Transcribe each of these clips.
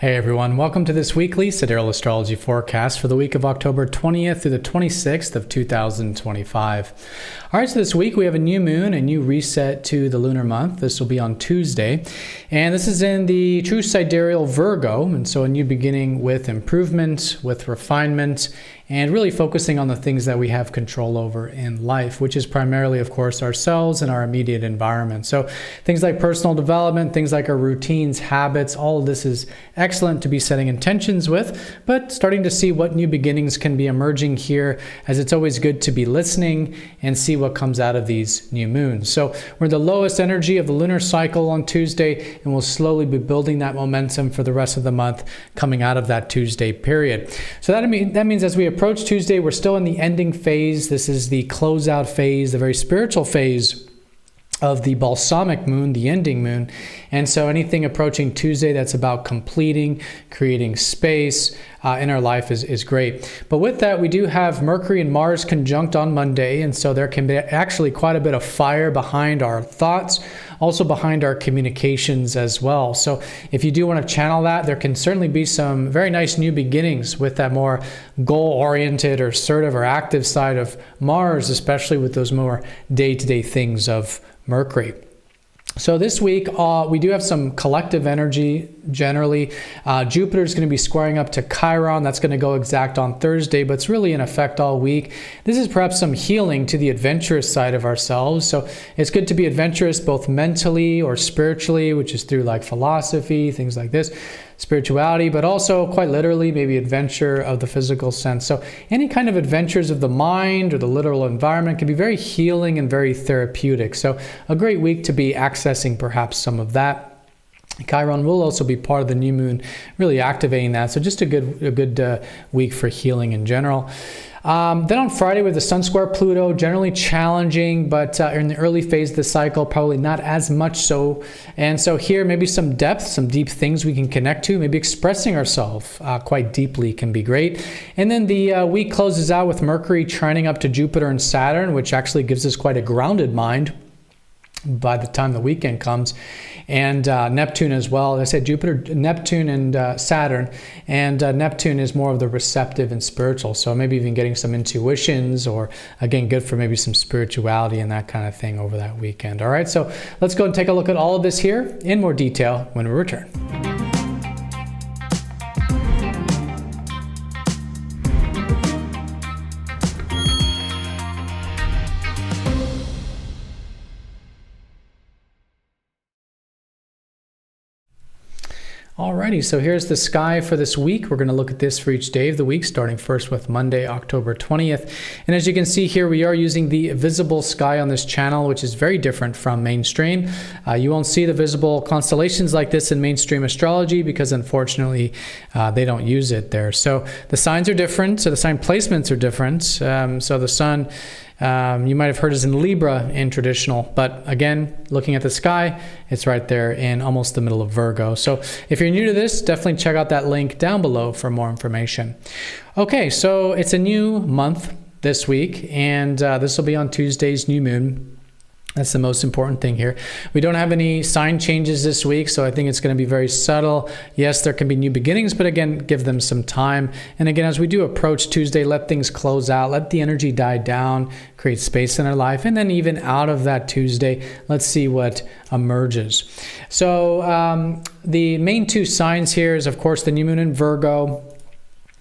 Hey everyone, welcome to this weekly Sidereal Astrology forecast for the week of October 20th through the 26th of 2025. All right, so this week we have a new moon, a new reset to the lunar month. This will be on Tuesday, and this is in the true sidereal Virgo, and so a new beginning with improvement, with refinement, and really focusing on the things that we have control over in life, which is primarily, of course, ourselves and our immediate environment. So things like personal development, things like our routines, habits, all of this is excellent to be setting intentions with, but starting to see what new beginnings can be emerging here, as it's always good to be listening and see what comes out of these new moons. So we're in the lowest energy of the lunar cycle on Tuesday, and we'll slowly be building that momentum for the rest of the month coming out of that Tuesday period. So that means as we approach Tuesday, we're still in the ending phase. This is the closeout phase, the very spiritual phase of the balsamic moon, the ending moon. And so anything approaching Tuesday that's about completing, creating space in our life is great. But with that, we do have Mercury and Mars conjunct on Monday. And so there can be actually quite a bit of fire behind our thoughts, also behind our communications as well. So if you do want to channel that, there can certainly be some very nice new beginnings with that more goal-oriented or assertive or active side of Mars, especially with those more day-to-day things of Mercury. So this week, we do have some collective energy generally. Jupiter is going to be squaring up to Chiron. That's going to go exact on Thursday, but it's really in effect all week. This is perhaps some healing to the adventurous side of ourselves. So it's good to be adventurous both mentally or spiritually, which is through like philosophy, things like this, spirituality, but also quite literally maybe adventure of the physical sense. So any kind of adventures of the mind or the literal environment can be very healing and very therapeutic. So a great week to be accessing perhaps some of that. Chiron will also be part of the new moon, really activating that. So just a good week for healing in general. Then on Friday with the Sun square Pluto, generally challenging, but in the early phase of the cycle, probably not as much so. And so here, maybe some depth, some deep things we can connect to, maybe expressing ourselves quite deeply can be great. And then the week closes out with Mercury trining up to Jupiter and Saturn, which actually gives us quite a grounded mind by the time the weekend comes, and Neptune as well. As I said, Jupiter, Neptune, and Saturn, and Neptune is more of the receptive and spiritual, so maybe even getting some intuitions, or again, good for maybe some spirituality and that kind of thing over that weekend. All right, so let's go and take a look at all of this here in more detail when we return. Alrighty, so here's the sky for this week. We're going to look at this for each day of the week, starting first with Monday, October 20th. And as you can see here, we are using the visible sky on this channel, which is very different from mainstream. You won't see the visible constellations like this in mainstream astrology because unfortunately they don't use it there. So the signs are different, so the sign placements are different. So the sun, you might have heard is in Libra in traditional, but again, looking at the sky, it's right there in almost the middle of Virgo. So if you're new to this, definitely check out that link down below for more information. Okay, so it's a new month this week, and this will be on Tuesday's new moon. That's the most important thing here. We don't have any sign changes this week, so I think it's going to be very subtle. Yes, there can be new beginnings, but again, give them some time. And again, as we do approach Tuesday, let things close out, let the energy die down, create space in our life, and then even out of that Tuesday, let's see what emerges. So the main two signs here is, of course, the new moon in Virgo.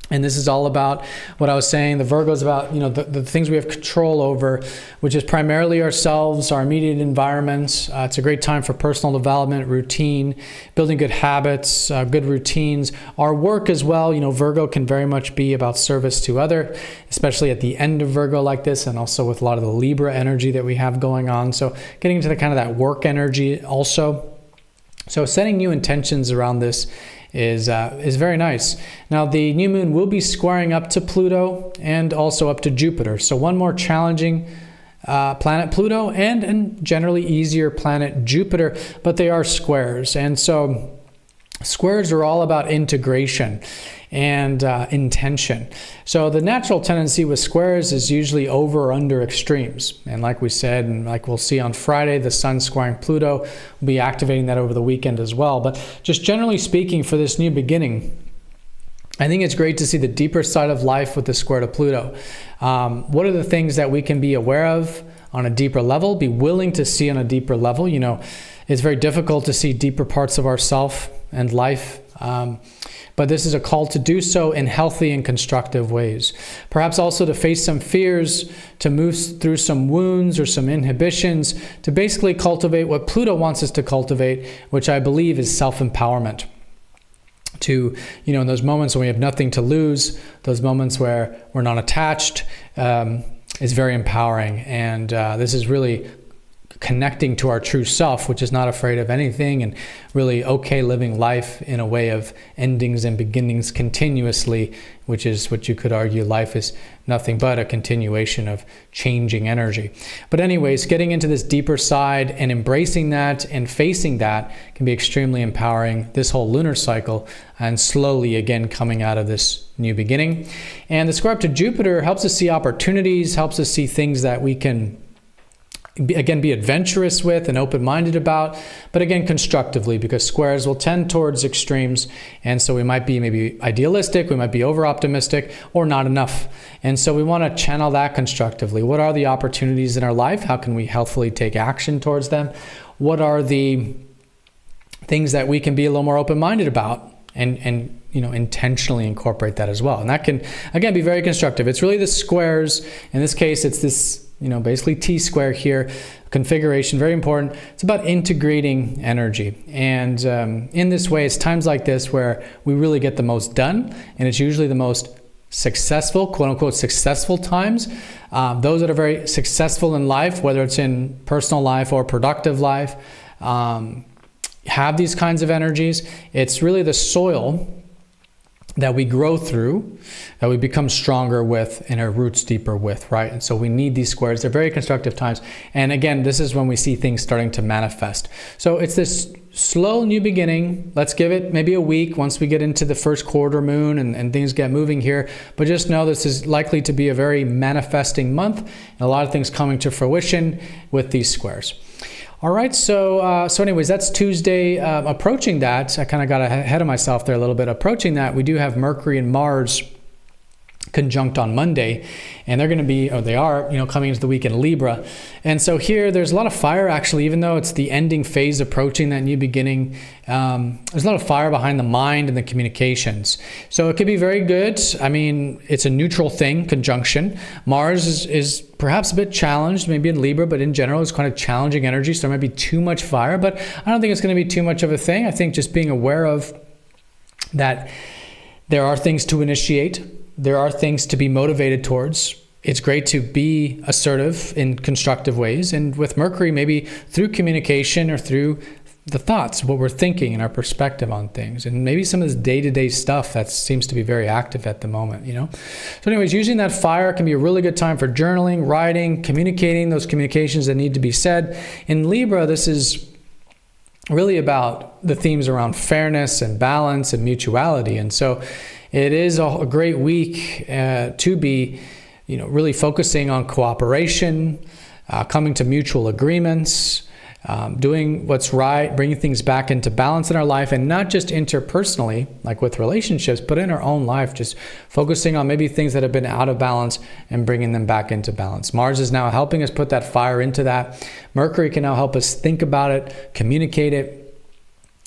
And this is all about what I was saying. The Virgo is about, the things we have control over, which is primarily ourselves, our immediate environments. It's a great time for personal development, routine, building good habits, good routines. Our work as well, Virgo can very much be about service to other, especially at the end of Virgo like this, and also with a lot of the Libra energy that we have going on. So getting into the kind of that work energy also. So setting new intentions around this is very nice. Now the new moon will be squaring up to Pluto and also up to Jupiter. So one more challenging planet Pluto and generally easier planet Jupiter, but they are squares. And so Squares are all about integration and intention. So the natural tendency with squares is usually over or under extremes. And like we said, and like we'll see on Friday, the sun squaring Pluto will be activating that over the weekend as well. But just generally speaking, for this new beginning, I think it's great to see the deeper side of life with the square to Pluto. What are the things that we can be aware of on a deeper level, be willing to see on a deeper level? You know, it's very difficult to see deeper parts of ourself and life, but this is a call to do so in healthy and constructive ways. Perhaps also to face some fears, to move through some wounds or some inhibitions, to basically cultivate what Pluto wants us to cultivate, which I believe is self-empowerment. To, you know, in those moments when we have nothing to lose, those moments where we're not attached, is very empowering. And this is really connecting to our true self, which is not afraid of anything, and really okay living life in a way of endings and beginnings continuously, which is what you could argue life is nothing but a continuation of changing energy. But anyways, getting into this deeper side and embracing that and facing that can be extremely empowering this whole lunar cycle, and slowly again coming out of this new beginning. And the square up to Jupiter helps us see opportunities, helps us see things that we can again be adventurous with and open-minded about, but again constructively, because squares will tend towards extremes, and so we might be maybe idealistic, we might be over-optimistic, or not enough. And so we want to channel that constructively. What are the opportunities in our life? How can we healthfully take action towards them? What are the things that we can be a little more open-minded about and you know, intentionally incorporate that as well? And that can again be very constructive. It's really the squares. In this case, it's this, you know, basically T square here, configuration, very important. It's about integrating energy. And in this way, it's times like this where we really get the most done, and it's usually the most successful, quote unquote, successful times. Those that are very successful in life, whether it's in personal life or productive life, have these kinds of energies. It's really the soil that we grow through, that we become stronger with, and our roots deeper with, right? And so we need these squares. They're very constructive times. And again, this is when we see things starting to manifest. So it's this slow new beginning. Let's give it maybe a week once we get into the first quarter moon and things get moving here. But just know this is likely to be a very manifesting month, and a lot of things coming to fruition with these squares. All right, so anyways, that's Tuesday. Approaching that, I kind of got ahead of myself there a little bit. Approaching that, we do have Mercury and Mars conjunct on Monday, and they're going to be, or they are, you know, coming into the week in Libra. And so here, there's a lot of fire actually, even though it's the ending phase approaching that new beginning. There's a lot of fire behind the mind and the communications. So it could be very good. I mean, it's a neutral thing, conjunction. Mars is perhaps a bit challenged, maybe in Libra, but in general, it's kind of challenging energy. So there might be too much fire, but I don't think it's going to be too much of a thing. I think just being aware of that there are things to initiate. There are things to be motivated towards. It's great to be assertive in constructive ways. And with Mercury, maybe through communication or through the thoughts, what we're thinking and our perspective on things. And maybe some of this day-to-day stuff that seems to be very active at the moment, you know? So anyways, using that fire can be a really good time for journaling, writing, communicating those communications that need to be said. In Libra, this is really about the themes around fairness and balance and mutuality. And so it is a great week to be, you know, really focusing on cooperation, coming to mutual agreements, doing what's right, bringing things back into balance in our life, and not just interpersonally, like with relationships, but in our own life, just focusing on maybe things that have been out of balance and bringing them back into balance. Mars is now helping us put that fire into that. Mercury can now help us think about it, communicate it,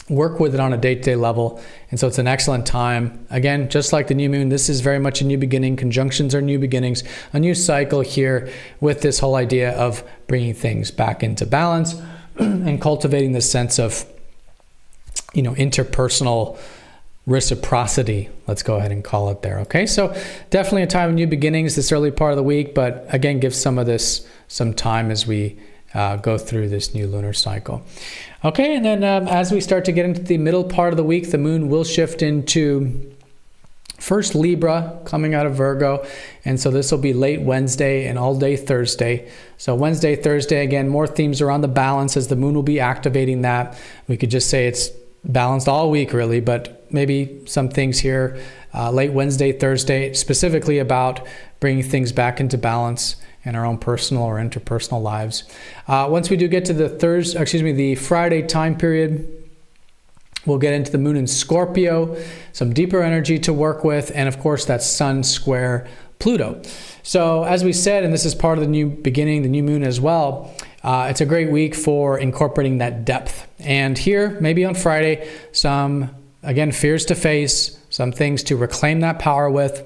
work with it on a day-to-day level. And so it's an excellent time. Again, just like the new moon, this is very much a new beginning. Conjunctions are new beginnings, a new cycle here with this whole idea of bringing things back into balance and cultivating this sense of, you know, interpersonal reciprocity. Let's go ahead and call it there. Okay, so definitely a time of new beginnings this early part of the week, but again, give some of this some time as we go through this new lunar cycle. Okay, and then as we start to get into the middle part of the week, the moon will shift into first Libra, coming out of Virgo, and so this will be late Wednesday and all day Thursday. So Wednesday, Thursday, again, more themes around the balance as the moon will be activating that. We could just say it's balanced all week really, but maybe some things here late Wednesday, Thursday, specifically about bringing things back into balance in our own personal or interpersonal lives. Once we do get to the Friday time period, we'll get into the moon in Scorpio, some deeper energy to work with, and of course that sun square Pluto. So as we said, and this is part of the new beginning, the new moon as well, it's a great week for incorporating that depth. And here, maybe on Friday, some, again, fears to face, some things to reclaim that power with,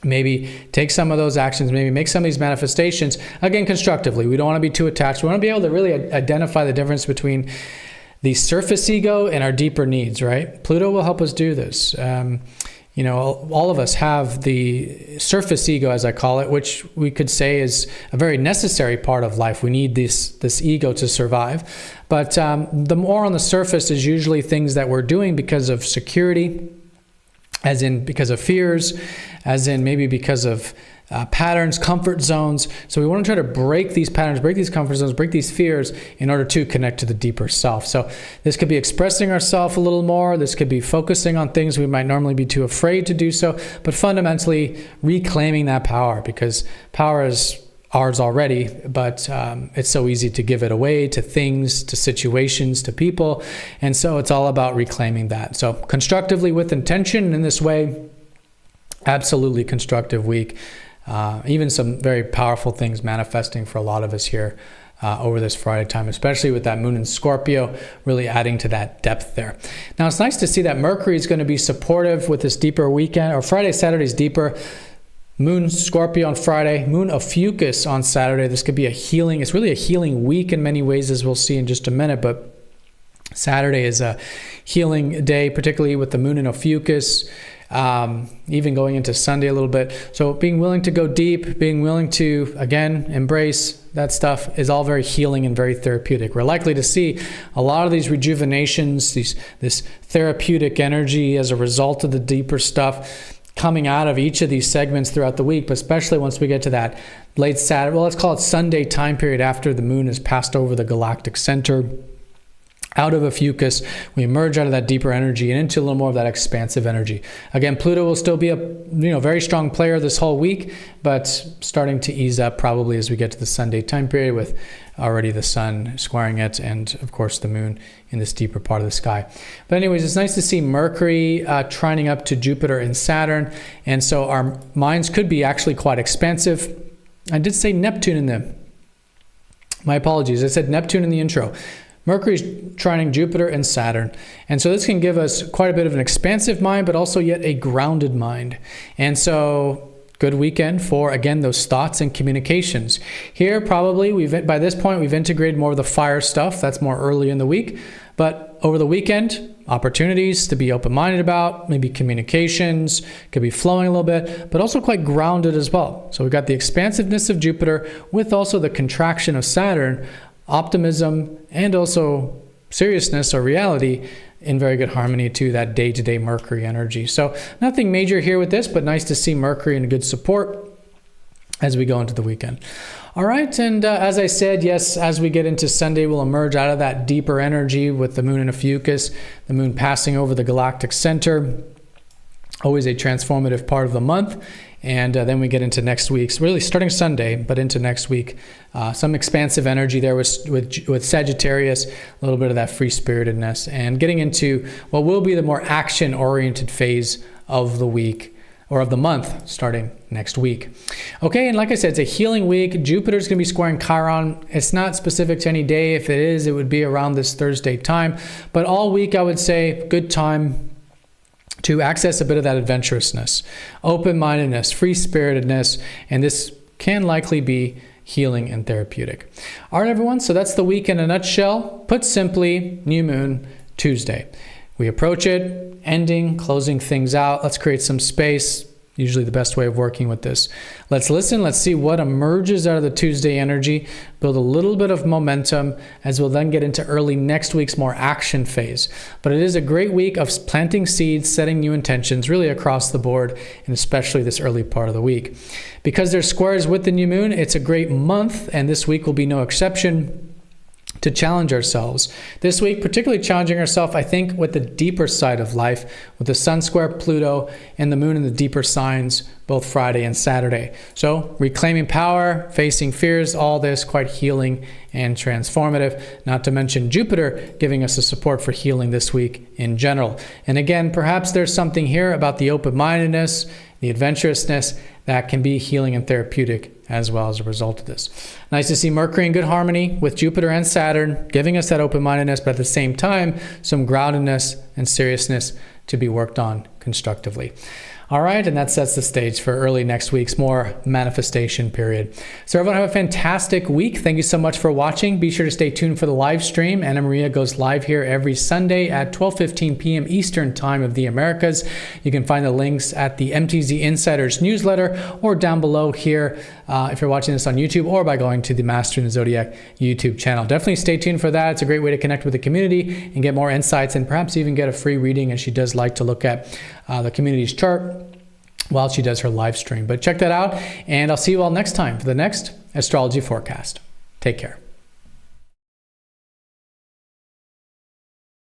maybe take some of those actions, maybe make some of these manifestations, again, constructively. We don't want to be too attached. We want to be able to really identify the difference between the surface ego and our deeper needs, right? Pluto will help us do this. All of us have the surface ego, as I call it, which we could say is a very necessary part of life. We need this ego to survive. But the more on the surface is usually things that we're doing because of security, as in because of fears, as in maybe because of patterns, comfort zones. So we want to try to break these patterns, break these comfort zones, break these fears in order to connect to the deeper self. So this could be expressing ourselves a little more. This could be focusing on things we might normally be too afraid to do so, but fundamentally reclaiming that power, because power is ours already, but it's so easy to give it away to things, to situations, to people. And so it's all about reclaiming that. So constructively with intention in this way, absolutely constructive week. Even some very powerful things manifesting for a lot of us here over this Friday time, especially with that moon in Scorpio, really adding to that depth there. Now, it's nice to see that Mercury is going to be supportive with this deeper weekend, or Friday, Saturday's deeper. Moon Scorpio on Friday, moon Ophiuchus on Saturday. This could be it's really a healing week in many ways, as we'll see in just a minute, but Saturday is a healing day, particularly with the moon in Ophiuchus. Even going into Sunday a little bit. So being willing to go deep, being willing to, again, embrace that stuff is all very healing and very therapeutic. We're likely to see a lot of these rejuvenations, this therapeutic energy as a result of the deeper stuff coming out of each of these segments throughout the week, but especially once we get to that late Saturday, let's call it Sunday time period after the moon has passed over the galactic center. Out of Ophiuchus, we emerge out of that deeper energy and into a little more of that expansive energy. Again, Pluto will still be a very strong player this whole week, but starting to ease up probably as we get to the Sunday time period, with already the sun squaring it and, of course, the moon in this deeper part of the sky. But anyways, it's nice to see Mercury trining up to Jupiter and Saturn, and so our minds could be actually quite expansive. I did say Neptune in them. My apologies. I said Neptune in the intro. Mercury's trining Jupiter and Saturn. And so this can give us quite a bit of an expansive mind, but also yet a grounded mind. And so good weekend for, again, those thoughts and communications. Here, probably, by this point, we've integrated more of the fire stuff. That's more early in the week. But over the weekend, opportunities to be open-minded about, maybe communications, could be flowing a little bit, but also quite grounded as well. So we've got the expansiveness of Jupiter with also the contraction of Saturn, optimism, and also seriousness or reality in very good harmony to that day-to-day Mercury energy. So nothing major here with this, but nice to see Mercury in good support as we go into the weekend. All right, and as I said, yes, as we get into Sunday, we'll emerge out of that deeper energy with the moon in Ophiuchus, the moon passing over the galactic center, always a transformative part of the month. And then we get into next week's, really starting Sunday, but into next week, some expansive energy there with Sagittarius, a little bit of that free-spiritedness, and getting into what will be the more action-oriented phase of the week, or of the month, starting next week. Okay, and like I said, it's a healing week. Jupiter's going to be squaring Chiron. It's not specific to any day. If it is, it would be around this Thursday time. But all week, I would say, good time to access a bit of that adventurousness, open-mindedness, free-spiritedness, and this can likely be healing and therapeutic. All right, everyone, so that's the week in a nutshell. Put simply, new moon, Tuesday. We approach it, ending, closing things out. Let's create some space, usually the best way of working with this. Let's listen, let's see what emerges out of the Tuesday energy, build a little bit of momentum as we'll then get into early next week's more action phase. But it is a great week of planting seeds, setting new intentions really across the board, and especially this early part of the week. Because there's squares with the new moon, it's a great month, and this week will be no exception to challenge ourselves. This week, particularly challenging ourselves, I think, with the deeper side of life, with the Sun square Pluto and the Moon in the deeper signs, both Friday and Saturday. So reclaiming power, facing fears, all this quite healing and transformative, not to mention Jupiter giving us a support for healing this week in general. And again, perhaps there's something here about the open-mindedness, the adventurousness that can be healing and therapeutic as well as a result of this. Nice to see Mercury in good harmony with Jupiter and Saturn, giving us that open-mindedness, but at the same time, some groundedness and seriousness to be worked on constructively. All right, and that sets the stage for early next week's more manifestation period. So everyone have a fantastic week. Thank you so much for watching. Be sure to stay tuned for the live stream. Anna Maria goes live here every Sunday at 12:15 p.m. Eastern Time of the Americas. You can find the links at the MTZ Insiders newsletter or down below here if you're watching this on YouTube, or by going to the Mastering the Zodiac YouTube channel. Definitely stay tuned for that. It's a great way to connect with the community and get more insights, and perhaps even get a free reading, as she does like to look at the community's chart while she does her live stream. But check that out, and I'll see you all next time for the next astrology forecast. Take care.